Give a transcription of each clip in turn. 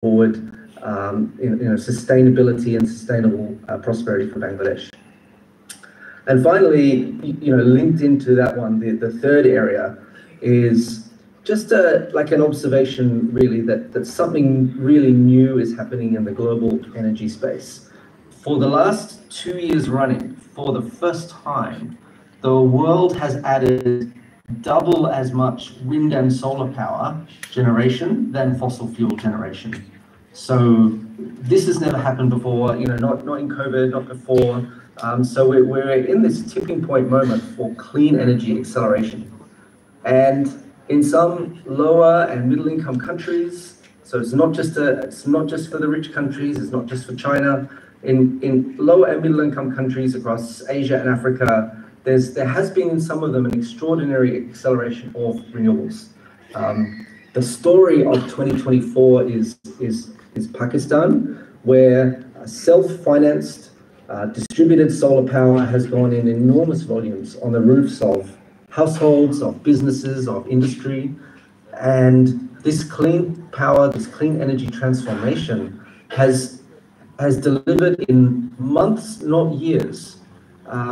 forward sustainability and sustainable prosperity for Bangladesh. And finally, linked into that one, the third area is just like an observation, really, that something really new is happening in the global energy space. For the last 2 years running, for the first time, the world has added double as much wind and solar power generation than fossil fuel generation. So this has never happened before, not in COVID, not before. So we're in this tipping point moment for clean energy acceleration. And in some lower and middle income countries, so it's not just for the rich countries, it's not just for China. In lower and middle income countries across Asia and Africa, there has been in some of them an extraordinary acceleration of renewables. The story of 2024 is Pakistan, where self-financed distributed solar power has gone in enormous volumes on the roofs of households, of businesses, of industry. And this clean power, this clean energy transformation has delivered in months, not years,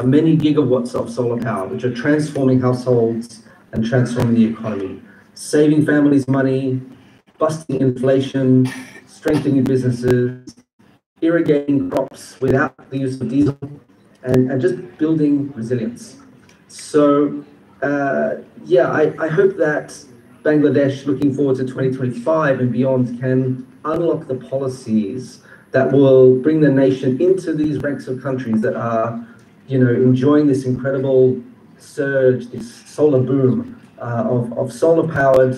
many gigawatts of solar power, which are transforming households and transforming the economy, saving families money, busting inflation, strengthening businesses, irrigating crops without the use of diesel, and just building resilience. So, I hope that Bangladesh, looking forward to 2025 and beyond, can unlock the policies that will bring the nation into these ranks of countries that are, enjoying this incredible surge, this solar boom of solar-powered,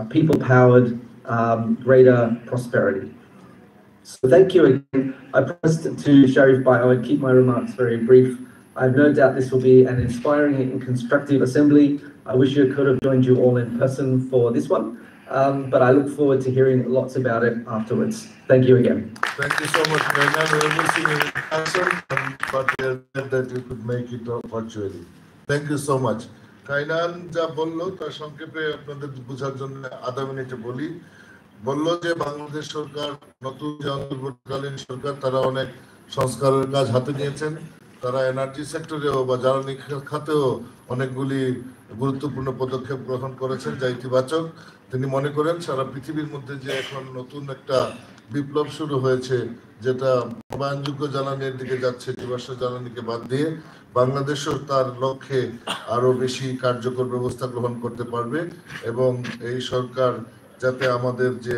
people-powered, greater prosperity. So thank you again. I promised to Sharif Bhai I would keep my remarks very brief. I have no doubt this will be an inspiring and constructive assembly. I wish I could have joined you all in person for this one, but I look forward to hearing lots about it afterwards. Thank you again. Thank you so much, Kainan. We're missing you in person, but we're glad that you could make it virtually. Thank you so much. Kainan যা বললো তার সংক্ষেপে আপনাদের বোঝার জন্য আধা মিনিটে বলি বলল যে বাংলাদেশ সরকার নতুন যে অন্তর্বর্তীকালীন সরকার তারা অনেক সংস্কারের কাজ হাতে নিয়েছেন তারা এনার্জি সেক্টরেও বা জ্বালানি খাতেও অনেকগুলি গুরুত্বপূর্ণ পদক্ষেপ গ্রহণ করেছেন যা ইতিবাচক তিনি মনে করেন সারা পৃথিবীর মধ্যে যে এখন নতুন একটা বিপ্লব শুরু হয়েছে যেটা নবায়নযোগ্য জ্বালানির দিকে যাচ্ছে জীবাশ্ম জ্বালানিকে বাদ দিয়ে বাংলাদেশও তার লক্ষ্যে আরো বেশি কার্যকর ব্যবস্থা গ্রহণ করতে পারবে এবং এই সরকার যাতে আমাদের যে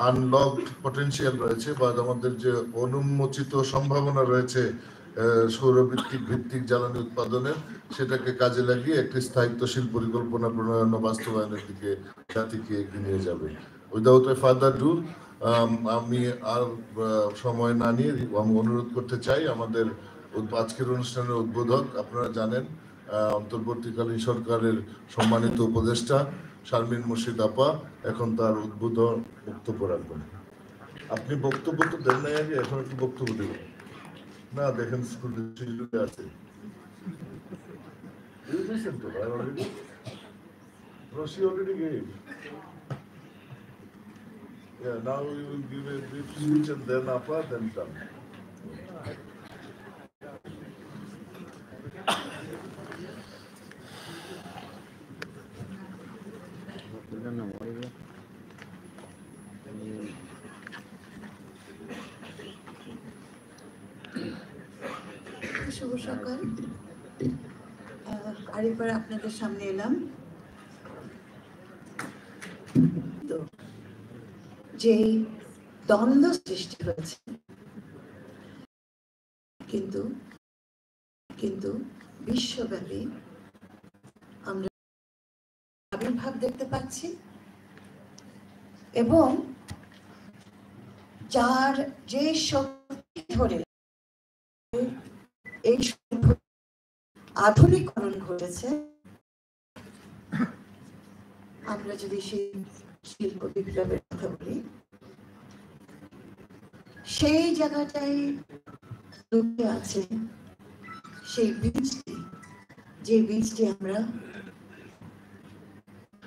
আনলকড পটেনশিয়াল রয়েছে বা আমাদের যে অনুন্মোচিত সম্ভাবনা রয়েছে সৌরভিত্তিক জ্বালানি উৎপাদনের সেটাকে কাজে লাগিয়ে একটি স্থায়িত্বশীল পরিকল্পনা প্রণয়ন ও বাস্তবায়নের দিকে জাতিকে এগিয়ে নিয়ে যাবে উইদাউট এ ফার্দার ডু আমি আর সময় না নিয়ে আমি অনুরোধ করতে চাই আমাদের আজকের অনুষ্ঠানের উদ্বোধক আপনারা জানেন অন্তর্বর্তীকালীন সরকারের সম্মানিত উপদেষ্টা শারমিন মুর্শিদ আপা এখন তার উদ্বোধন বক্তব্য রাখবেন আপনি বক্তব্য তো দেন নাই আগে এখন একটু বক্তব্য দেবেন না দেখেন স্কুলে আছে She already gave. Yeah, now we will give a brief speech and then Apa, then done. শুভ সকাল আরেকবার আপনাদের সামনে এলাম যে দ্বন্দ্ব সৃষ্টি হয়েছে কিন্তু বিশ্বব্যাপী আমরা আবির্ভাব দেখতে পাচ্ছি এবং যার যে শক্তি ধরে এই আধুনিকরণ ঘটেছে আমরা যদি সেই শিল্প বিপ্লবের কথা বলি সেই জায়গাটাই লুকিয়ে আছে সেই বীজটি যে বীজটি আমরা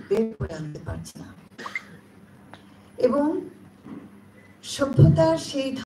বের করে আনতে পারছি না এবং সভ্যতার সেই